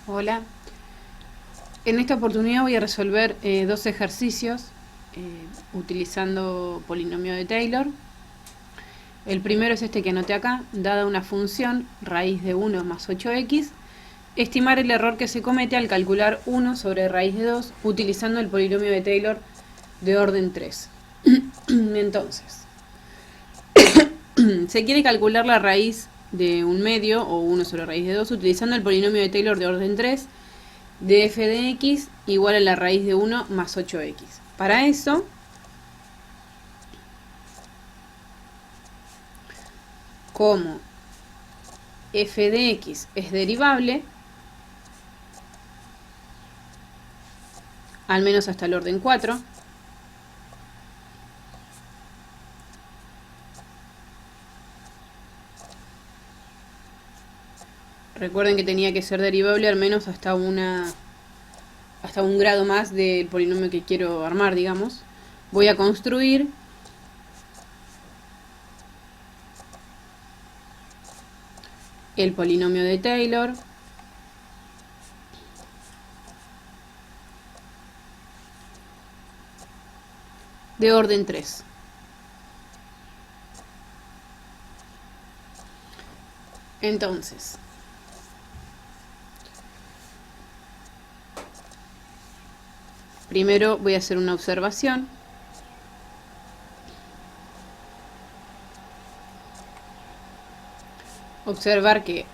Hola, en esta oportunidad voy a resolver dos ejercicios utilizando polinomio de Taylor. El primero es este que anoté acá: dada una función raíz de 1 más 8x, estimar el error que se comete al calcular 1 sobre raíz de 2 utilizando el polinomio de Taylor de orden 3. Entonces, se quiere calcular la raíz de un medio o 1 sobre raíz de 2 utilizando el polinomio de Taylor de orden 3 de f de x igual a la raíz de 1 más 8x. Para eso, como f de x es derivable, al menos hasta el orden 4, recuerden que tenía que ser derivable al menos hasta un grado más del polinomio que quiero armar, digamos. Voy a construir el polinomio de Taylor de orden 3. Entonces, primero voy a hacer una observación. Observar que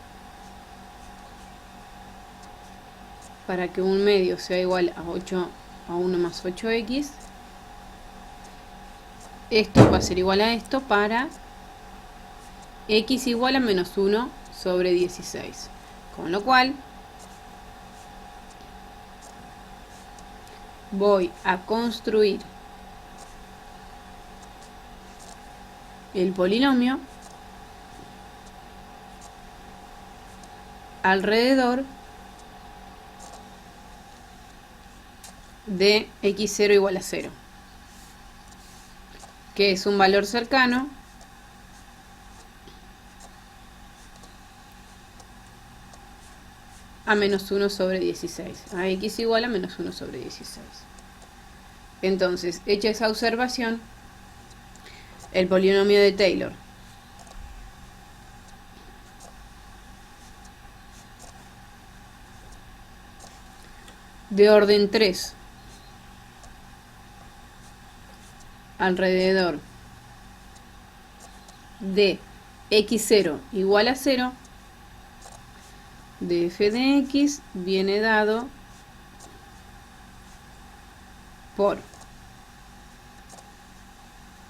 para que un medio sea igual a 1 más 8x, esto va a ser igual a esto para x igual a menos 1 sobre 16. Con lo cual, voy a construir el polinomio alrededor de x0 igual a 0, que es un valor cercano a menos 1 sobre 16, a x igual a menos 1 sobre 16. Entonces, hecha esa observación, el polinomio de Taylor de orden 3 alrededor de x0 igual a 0 de f de x viene dado por,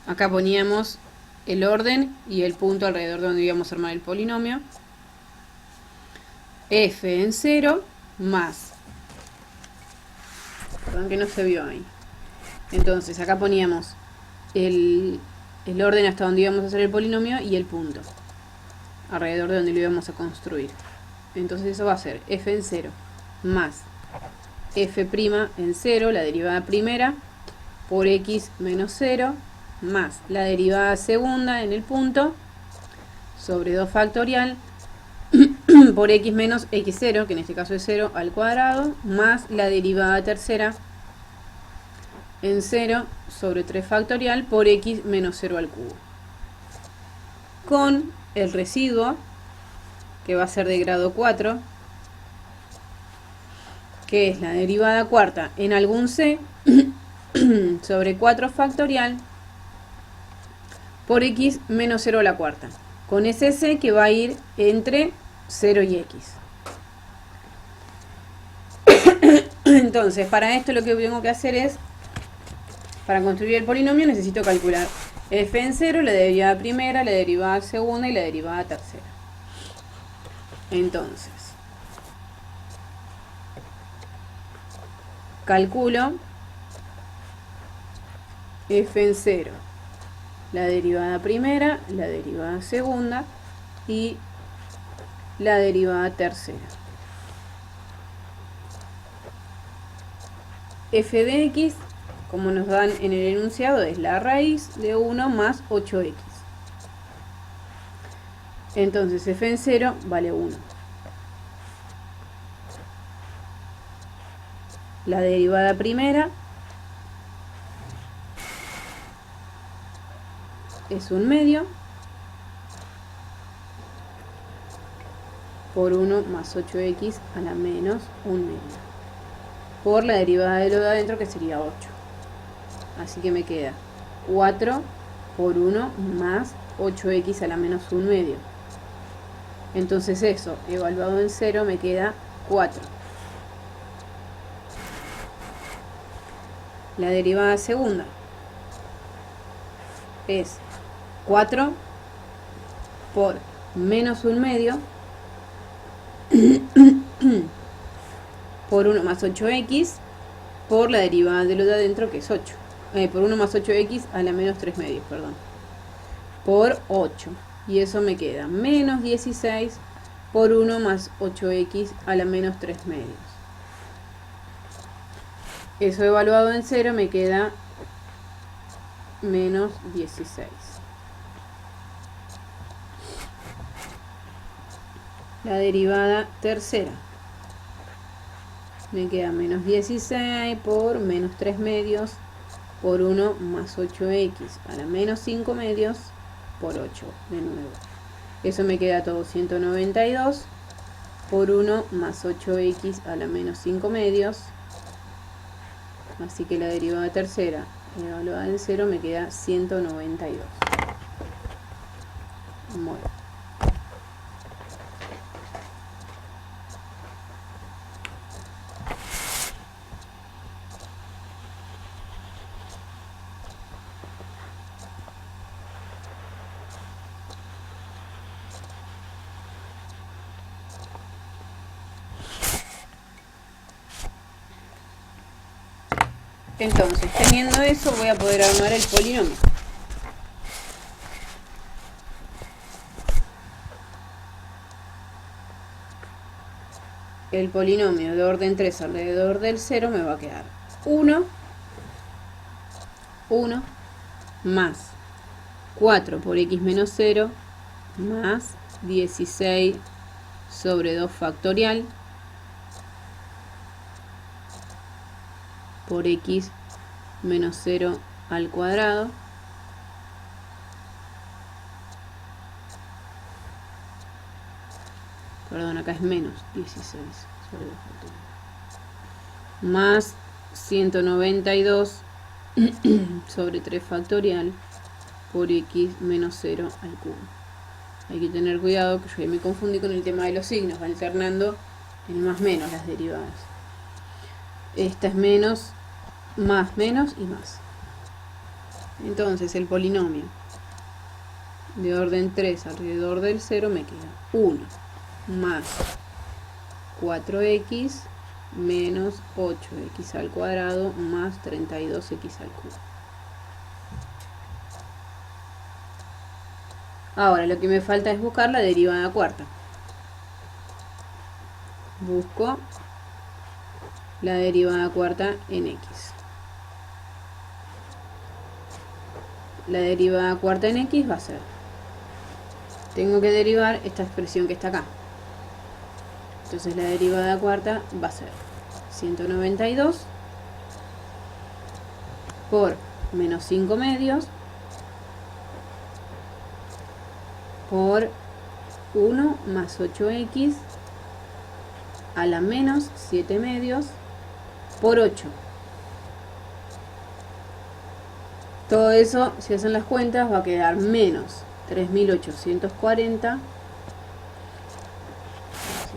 acá poníamos el orden y el punto alrededor de donde íbamos a armar el polinomio, f en 0 más, perdón que no se vio ahí, entonces acá poníamos el orden hasta donde íbamos a hacer el polinomio y el punto alrededor de donde lo íbamos a construir. Entonces eso va a ser f en 0 más f' en 0, la derivada primera, por x menos 0, más la derivada segunda en el punto, sobre 2 factorial, por x menos x0, que en este caso es 0 al cuadrado, más la derivada tercera en 0 sobre 3 factorial por x menos 0 al cubo. Con el residuo, que va a ser de grado 4, que es la derivada cuarta en algún c sobre 4 factorial por x menos 0 a la cuarta, con ese c que va a ir entre 0 y x. Entonces, para esto lo que tengo que hacer es, para construir el polinomio necesito calcular f en 0, la derivada primera, la derivada segunda y la derivada tercera. Entonces, calculo f en 0, la derivada primera, la derivada segunda y la derivada tercera. F de x, como nos dan en el enunciado, es la raíz de 1 más 8x. Entonces f en 0 vale 1. la derivada primera es 1/2 por 1 más 8x a la menos 1/2 por la derivada de lo de adentro, que sería 8. Así que me queda 4 por 1 más 8x a la menos 1/2. Entonces eso, evaluado en 0, me queda 4. La derivada segunda es 4 por menos 1/2 por 1 más 8x por la derivada de lo de adentro, que es 8. Por 1 más 8x a la menos 3/2, perdón. Por 8. Y eso me queda menos 16 por 1 más 8x a la menos 3/2. Eso evaluado en 0 me queda menos 16. La derivada tercera me queda menos 16 por menos 3/2 por 1 más 8x a la menos 5/2 por 8 de nuevo. Eso me queda todo 192 por 1 más 8x a la menos 5/2. Así que la derivada tercera evaluada en 0 me queda 192. Bueno. Entonces, teniendo eso, voy a poder armar el polinomio. El polinomio de orden 3 alrededor del 0 me va a quedar 1 más 4 por x menos 0 más 16 sobre 2 factorial por x menos 0 al cuadrado perdón, acá es menos 16 sobre 2 factorial más 192 sobre 3 factorial por x menos 0 al cubo. Hay que tener cuidado, que yo ya me confundí con el tema de los signos, alternando el más menos las derivadas. Esta es menos, más, menos y más. Entonces el polinomio de orden 3 alrededor del 0 me queda 1 más 4x menos 8x al cuadrado más 32x al cubo. Ahora lo que me falta es buscar la derivada cuarta. Busco la derivada cuarta en x. La derivada cuarta en x va a ser, tengo que derivar esta expresión que está acá. Entonces la derivada cuarta va a ser 192 por menos 5/2 por 1 más 8x a la menos 7/2 por 8. Todo eso, si hacen las cuentas, va a quedar menos 3840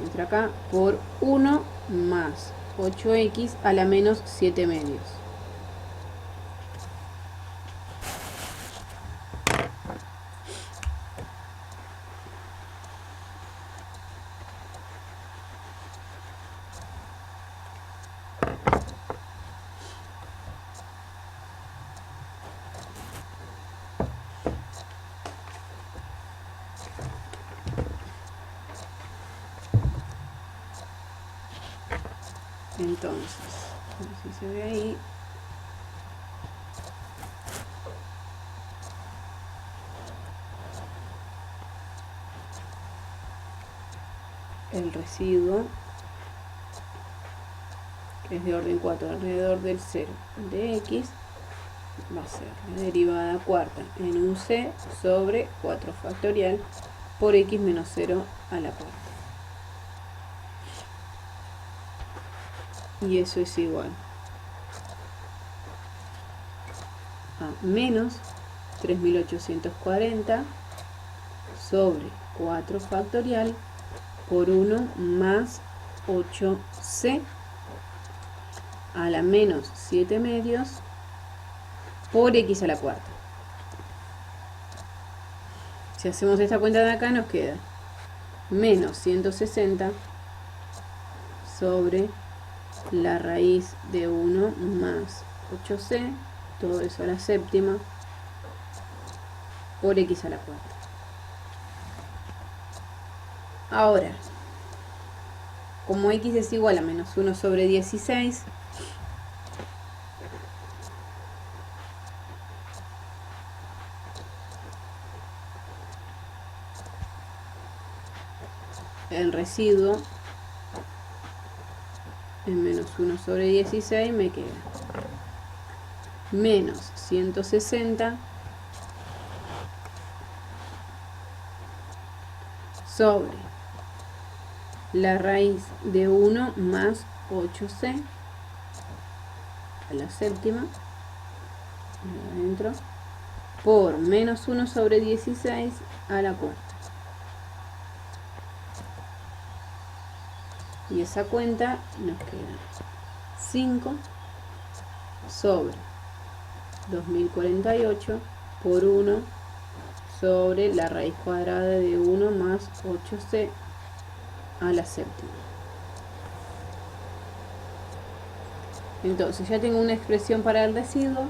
entra acá, por 1 más 8x a la menos 7/2. Entonces, a ver si se ve ahí. El residuo, es de orden 4 alrededor del 0 de x, va a ser la derivada cuarta en un c sobre 4 factorial por x menos 0 a la cuarta. Y eso es igual a menos 3840 sobre 4 factorial por 1 más 8c a la menos 7 medios por x a la cuarta. Si hacemos esta cuenta de acá nos queda menos 160 sobre la raíz de 1 más 8c, todo eso a la séptima, por x a la cuarta. Ahora, como x es igual a menos 1 sobre 16, el residuo en menos 1 sobre 16 me queda menos 160 sobre la raíz de 1 más 8c a la séptima, adentro, por menos 1 sobre 16 a la cuarta. Y esa cuenta nos queda 5 sobre 2048 por 1 sobre la raíz cuadrada de 1 más 8c a la séptima. Entonces ya tengo una expresión para el residuo.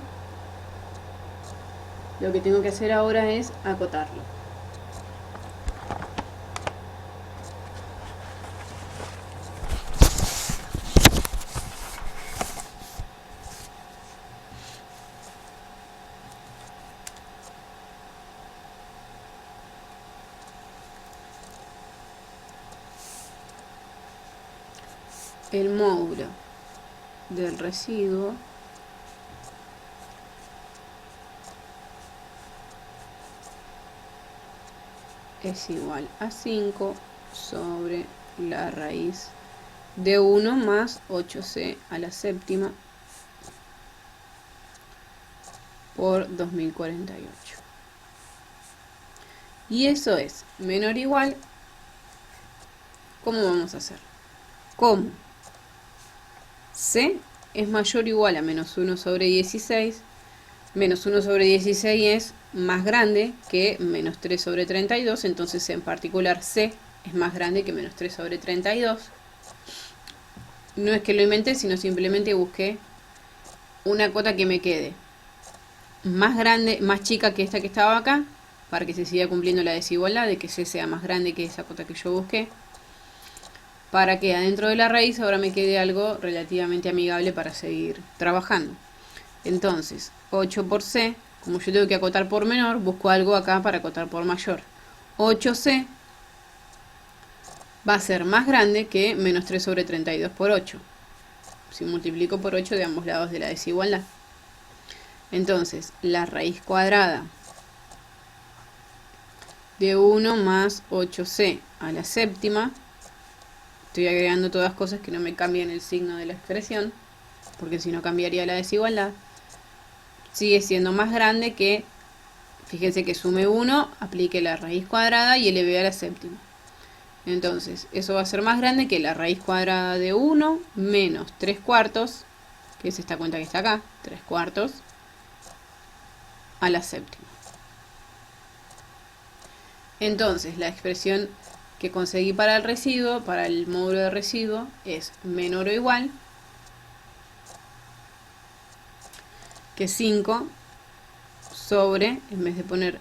Lo que tengo que hacer ahora es acotarlo. El módulo del residuo es igual a 5 sobre la raíz de 1 más 8c a la séptima por 2048. Y eso es menor o igual. ¿Cómo vamos a hacer? ¿Cómo? C es mayor o igual a menos 1 sobre 16. Menos 1 sobre 16 es más grande que menos 3 sobre 32. Entonces, en particular, C es más grande que menos 3 sobre 32. No es que lo inventé, sino simplemente busqué una cota que me quede más grande, más chica que esta que estaba acá, para que se siga cumpliendo la desigualdad de que C sea más grande que esa cota que yo busqué, para que adentro de la raíz ahora me quede algo relativamente amigable para seguir trabajando. Entonces, 8 por C, como yo tengo que acotar por menor, busco algo acá para acotar por mayor. 8C va a ser más grande que menos 3 sobre 32 por 8. Si multiplico por 8 de ambos lados de la desigualdad. Entonces, la raíz cuadrada de 1 más 8c a la séptima, estoy agregando todas cosas que no me cambien el signo de la expresión, porque si no cambiaría la desigualdad, sigue siendo más grande que, fíjense que sume 1, aplique la raíz cuadrada y eleve a la séptima. Entonces, eso va a ser más grande que la raíz cuadrada de 1 menos 3 cuartos, que es esta cuenta que está acá, 3 cuartos, a la séptima. Entonces, la expresión que conseguí para el residuo, para el módulo de residuo, es menor o igual que 5 sobre, en vez de poner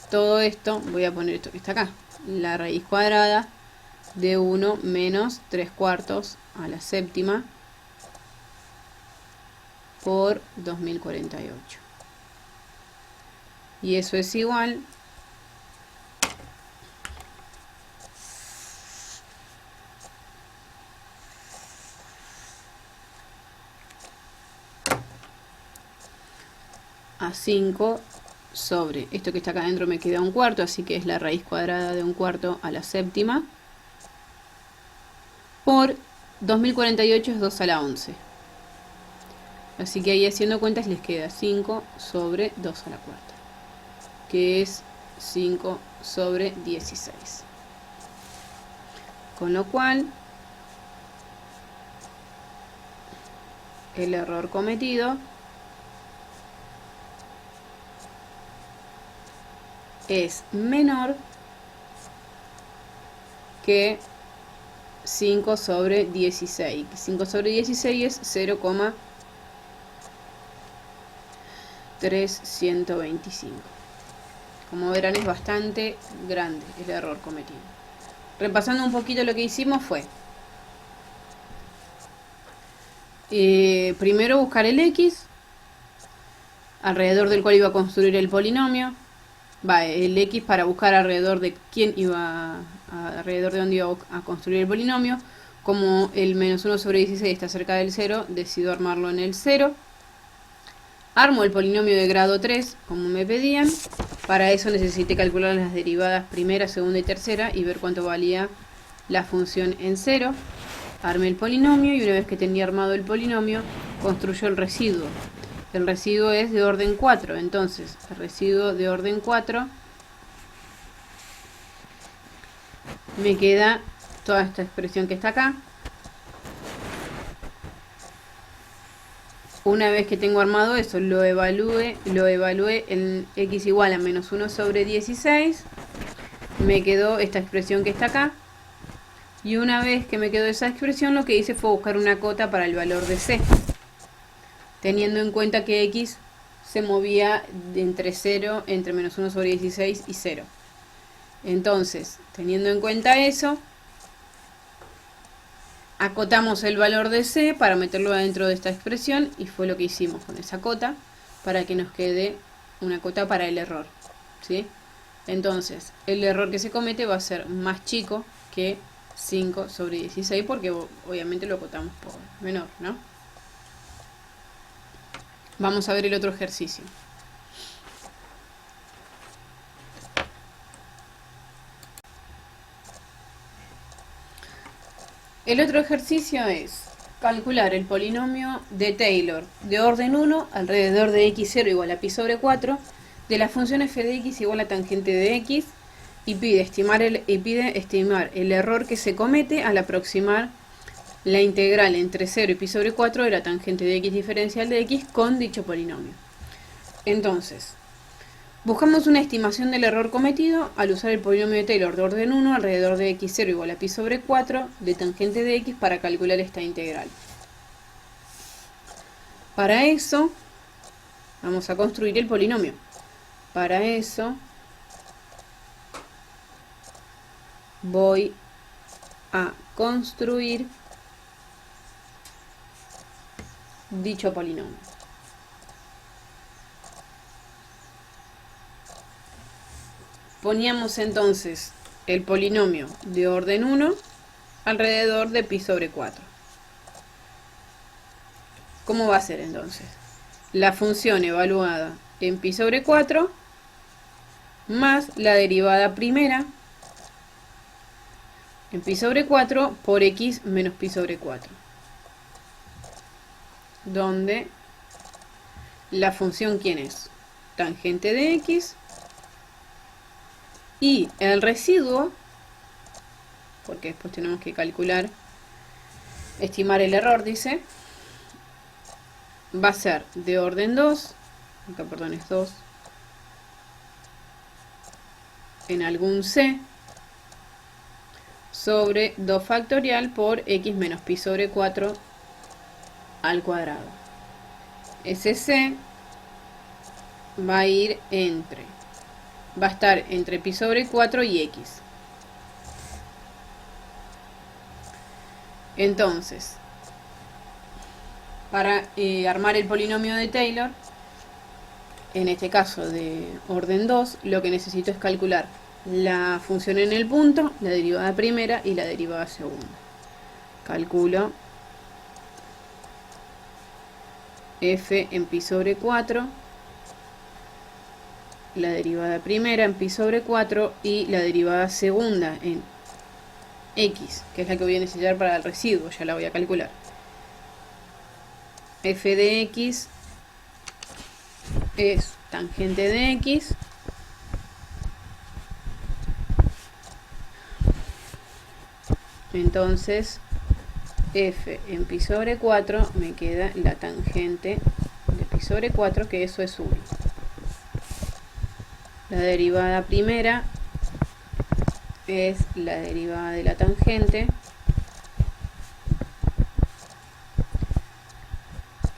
todo esto, voy a poner esto que está acá, la raíz cuadrada de 1 menos 3 cuartos a la séptima por 2048. Y eso es igual a 5 sobre, esto que está acá adentro me queda un cuarto, así que es la raíz cuadrada de un cuarto a la séptima, por 2048 es 2 a la 11. Así que ahí haciendo cuentas les queda 5 sobre 2 a la cuarta, que es 5 sobre 16. Con lo cual, el error cometido es menor que 5 sobre 16. 5 sobre 16 es 0,325. Como verán, es bastante grande el error cometido. Repasando un poquito lo que hicimos fue primero buscar el x alrededor del cual iba a construir el polinomio. El x para buscar alrededor de quién iba alrededor de dónde iba a construir el polinomio. Como el menos 1 sobre 16 está cerca del 0, decido armarlo en el 0. Armo el polinomio de grado 3, como me pedían. Para eso necesité calcular las derivadas primera, segunda y tercera y ver cuánto valía la función en 0. Armé el polinomio y una vez que tenía armado el polinomio, construyo el residuo. El residuo es de orden 4, entonces el residuo de orden 4 me queda toda esta expresión que está acá. Una vez que tengo armado eso, lo evalué en x igual a menos 1 sobre 16. Me quedó esta expresión que está acá. Y una vez que me quedó esa expresión, lo que hice fue buscar una cota para el valor de c. Teniendo en cuenta que x se movía entre menos 1 sobre 16 y 0. Entonces, teniendo en cuenta eso, acotamos el valor de c para meterlo dentro de esta expresión y fue lo que hicimos con esa cota para que nos quede una cota para el error, ¿sí? Entonces, el error que se comete va a ser más chico que 5 sobre 16 porque obviamente lo acotamos por menor, ¿no? Vamos a ver el otro ejercicio. El otro ejercicio es calcular el polinomio de Taylor de orden 1 alrededor de x0 igual a pi sobre 4 de la función f de x igual a tangente de x y pide estimar el error que se comete al aproximar la integral entre 0 y pi sobre 4 de la tangente de x diferencial de x con dicho polinomio. Entonces, buscamos una estimación del error cometido al usar el polinomio de Taylor de orden 1 alrededor de x0 igual a pi sobre 4 de tangente de x para calcular esta integral. Para eso, vamos a construir el polinomio. Para eso, voy a construir dicho polinomio. Poníamos entonces el polinomio de orden 1 alrededor de pi sobre 4. ¿Cómo va a ser entonces? La función evaluada en pi sobre 4 más la derivada primera en pi sobre 4 por x menos pi sobre 4. Donde la función, ¿quién es? Tangente de x. Y el residuo, porque después tenemos que calcular, estimar el error, dice, va a ser de orden 2, acá perdón es 2, en algún c, sobre 2 factorial por x menos pi sobre 4 al cuadrado. Ese c va a estar entre pi sobre 4 y x. Entonces, para armar el polinomio de Taylor, en este caso de orden 2, lo que necesito es calcular la función en el punto, la derivada primera y la derivada segunda. Calculo f en pi sobre 4 la derivada primera en pi sobre 4 y la derivada segunda en x, que es la que voy a necesitar para el residuo, ya la voy a calcular. F de x es tangente de x entonces f en pi sobre 4 me queda la tangente de pi sobre 4, que eso es 1. La derivada primera es la derivada de la tangente.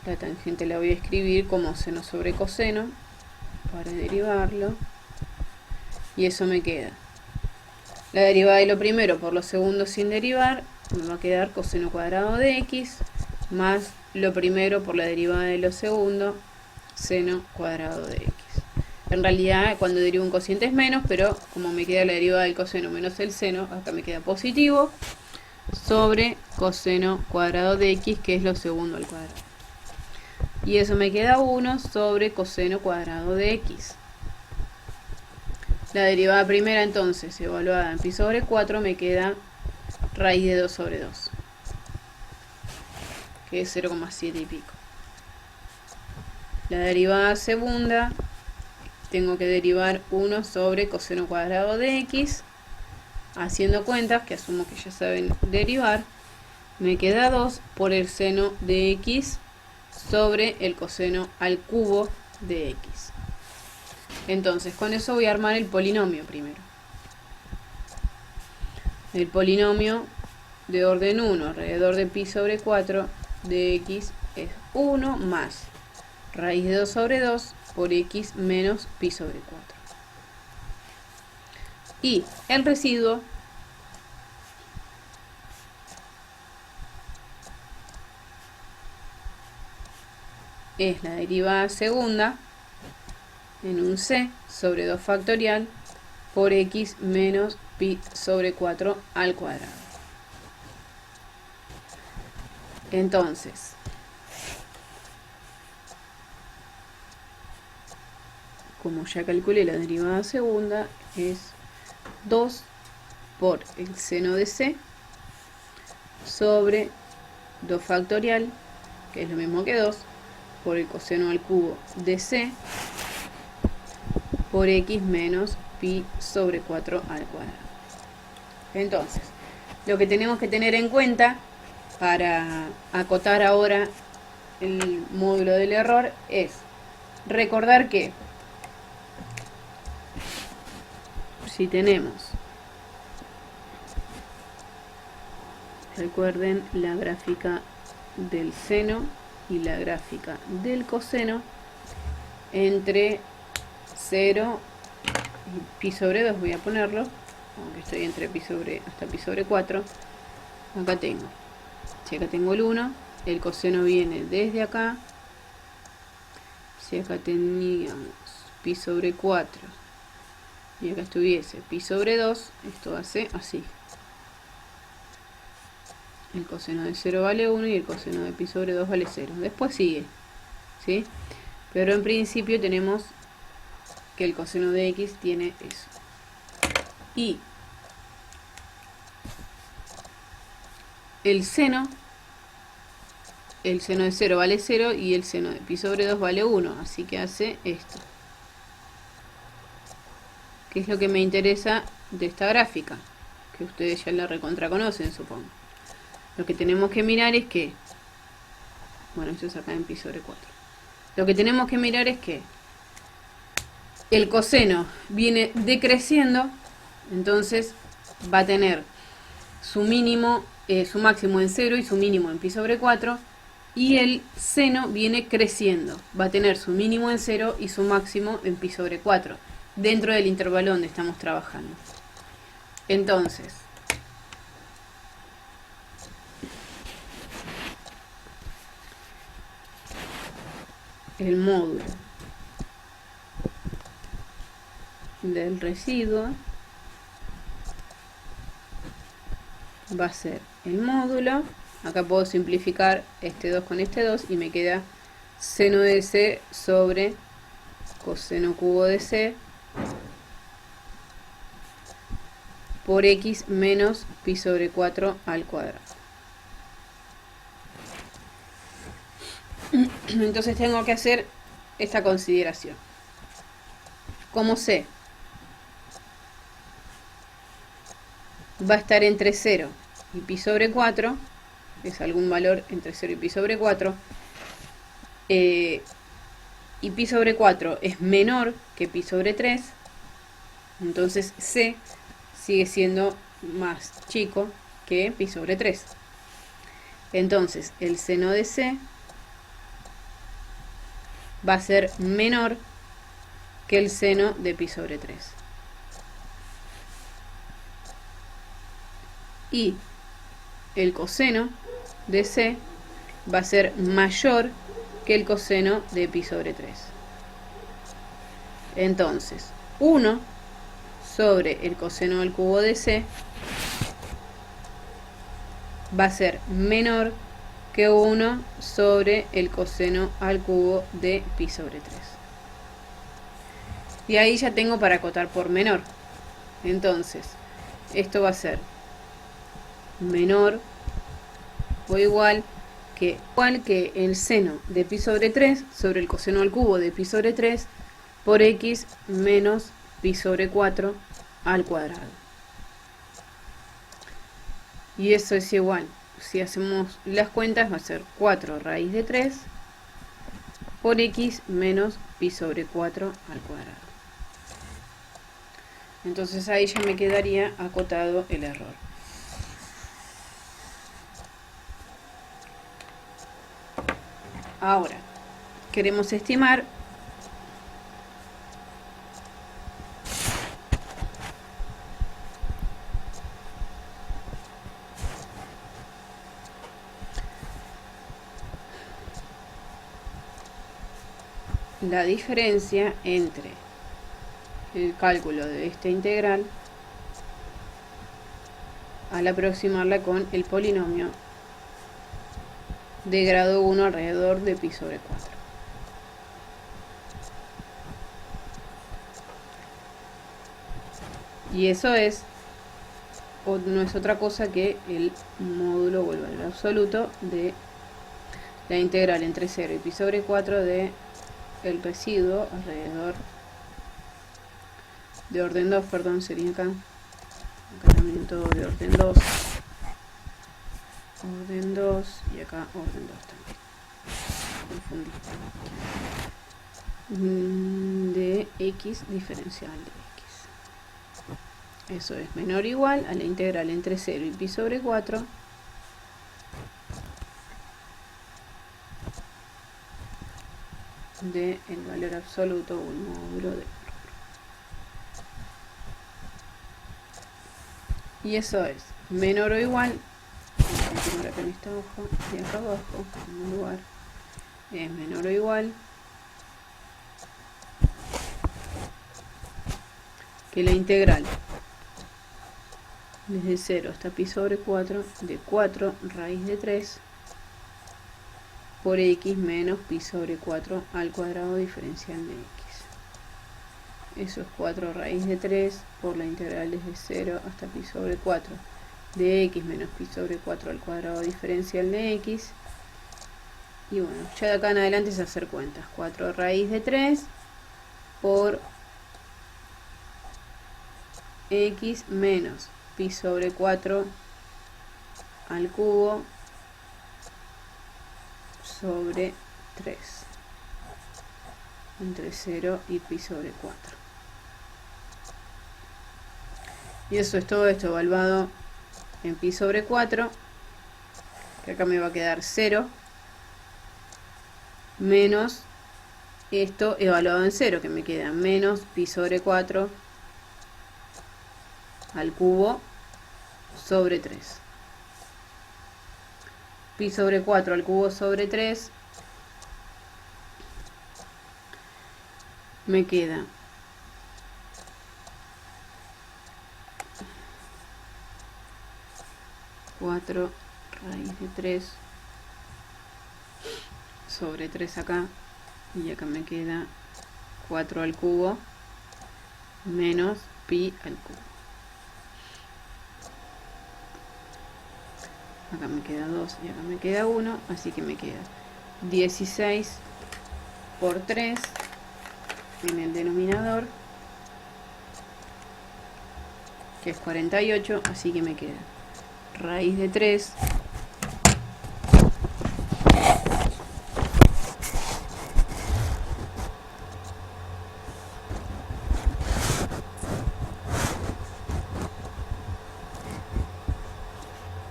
La tangente la voy a escribir como seno sobre coseno para derivarlo. Y eso me queda. La derivada de lo primero por lo segundo sin derivar, me va a quedar coseno cuadrado de x, más lo primero por la derivada de lo segundo, seno cuadrado de x. En realidad cuando derivo un cociente es menos, pero como me queda la derivada del coseno menos el seno, acá me queda positivo, sobre coseno cuadrado de x, que es lo segundo al cuadrado. Y eso me queda 1 sobre coseno cuadrado de x. La derivada primera entonces, evaluada en pi sobre 4, me queda raíz de 2 sobre 2, que es 0,7 y pico. La derivada segunda, tengo que derivar 1 sobre coseno cuadrado de x, haciendo cuentas, que asumo que ya saben derivar, me queda 2 por el seno de x sobre el coseno al cubo de x. Entonces, con eso voy a armar el polinomio primero. El polinomio de orden 1 alrededor de pi sobre 4 de x es 1 más raíz de 2 sobre 2 por x menos pi sobre 4. Y el residuo es la derivada segunda en un c sobre 2 factorial por x menos pi sobre 4 al cuadrado. Entonces, como ya calculé la derivada segunda, es 2 por el seno de c sobre 2 factorial, que es lo mismo que 2, por el coseno al cubo de c por x menos pi sobre 4 al cuadrado. Entonces, lo que tenemos que tener en cuenta para acotar ahora el módulo del error es recordar que si tenemos, recuerden la gráfica del seno y la gráfica del coseno, entre 0 y pi sobre 2 voy a ponerlo, aunque estoy entre pi sobre, hasta pi sobre 4, acá tengo, si acá tengo el 1, el coseno viene desde acá, si acá teníamos pi sobre 4 y acá estuviese pi sobre 2, esto hace así. El coseno de 0 vale 1 y el coseno de pi sobre 2 vale 0. Después sigue, ¿sí? Pero en principio tenemos que el coseno de x tiene eso. Y el seno de 0 vale 0 y el seno de pi sobre 2 vale 1. Así que hace esto. Que es lo que me interesa de esta gráfica, que ustedes ya la recontra conocen, supongo. Lo que tenemos que mirar es que, bueno, eso es acá en pi sobre 4. Lo que tenemos que mirar es que el coseno viene decreciendo, entonces va a tener su mínimo, su máximo en 0 y su mínimo en pi sobre 4, y el seno viene creciendo, va a tener su mínimo en 0 y su máximo en pi sobre 4, dentro del intervalo donde estamos trabajando. Entonces, el módulo del residuo va a ser el módulo, acá puedo simplificar este 2 con este 2 y me queda seno de c sobre coseno cubo de C por X menos pi sobre 4 al cuadrado. Entonces tengo que hacer esta consideración. Como C va a estar entre 0 y pi sobre 4, es algún valor entre 0 y pi sobre 4, y pi sobre 4 es menor que pi sobre 3, entonces C sigue siendo más chico que pi sobre 3. Entonces el seno de C va a ser menor que el seno de pi sobre 3. Y el coseno de C va a ser mayor que el coseno de pi sobre 3. Entonces, 1 sobre el coseno al cubo de C va a ser menor que 1 sobre el coseno al cubo de pi sobre 3. Y ahí ya tengo para acotar por menor. Entonces, esto va a ser menor o igual que el seno de pi sobre 3 sobre el coseno al cubo de pi sobre 3 por X menos pi sobre 4 al cuadrado. Y eso es igual, si hacemos las cuentas, va a ser 4 raíz de 3 por X menos pi sobre 4 al cuadrado. Entonces ahí ya me quedaría acotado el error. Ahora, queremos estimar la diferencia entre el cálculo de esta integral al aproximarla con el polinomio de grado 1 alrededor de pi sobre 4. Y eso no es otra cosa que el módulo o el valor absoluto de la integral entre 0 y pi sobre 4 de el residuo alrededor de orden 2, perdón, sería acá también todo de orden 2, y acá orden 2 también, confundí, de X diferencial de X. Eso es menor o igual a la integral entre 0 y pi sobre 4 de el valor absoluto o el módulo de. Y eso es menor o igual, vamos a acá en esta hoja y acá abajo, en un lugar, es menor o igual que la integral desde 0 hasta pi sobre 4 de 4 raíz de 3 por X menos pi sobre 4 al cuadrado diferencial de X. Eso es 4 raíz de 3 por la integral desde 0 hasta pi sobre 4 de X menos pi sobre 4 al cuadrado diferencial de X. Y bueno, ya de acá en adelante es hacer cuentas. 4 raíz de 3 por X menos pi sobre 4 al cubo sobre 3 entre 0 y pi sobre 4. Y eso es todo esto evaluado en pi sobre 4, que acá me va a quedar 0, menos esto evaluado en 0, que me queda menos pi sobre 4 al cubo sobre 3. Pi sobre 4 al cubo sobre 3 me queda 4 raíz de 3 sobre 3 acá, y acá me queda 4 al cubo menos pi al cubo. Acá me queda 2 y acá me queda 1, así que me queda 16 por 3 en el denominador, que es 48, así que me queda raíz de 3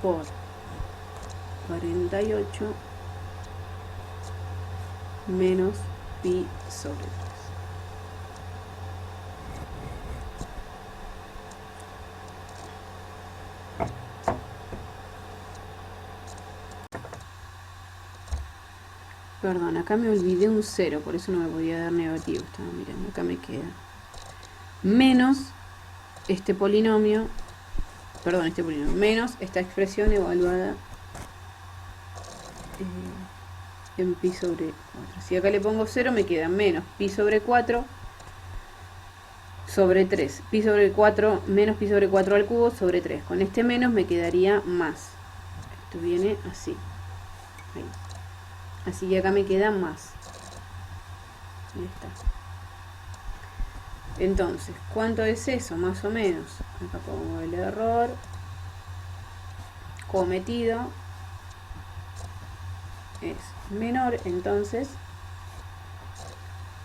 por 48 menos pi sobre 3. Perdón, acá me olvidé un 0, por eso no me podía dar negativo. Estaba mirando, acá me queda menos este polinomio, menos esta expresión evaluada en pi sobre 4. Si acá le pongo 0, me queda menos pi sobre 4 sobre 3. Pi sobre 4 menos pi sobre 4 al cubo sobre 3. Con este menos me quedaría más. Esto viene así. Ahí. Así que acá me queda más. Ahí está. Entonces, ¿cuánto es eso? Más o menos. Acá pongo el error cometido. Es menor, entonces,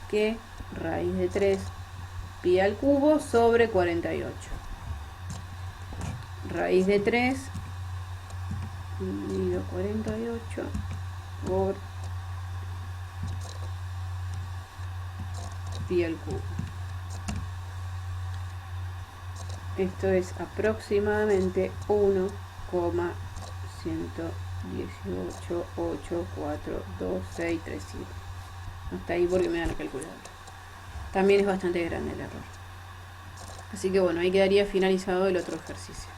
que raíz de 3 pi al cubo sobre 48. Raíz de 3 dividido 48 por pi al cubo. Esto es aproximadamente 1,118,842,637. Hasta ahí porque me da la calculadora. También es bastante grande el error. Así que bueno, ahí quedaría finalizado el otro ejercicio.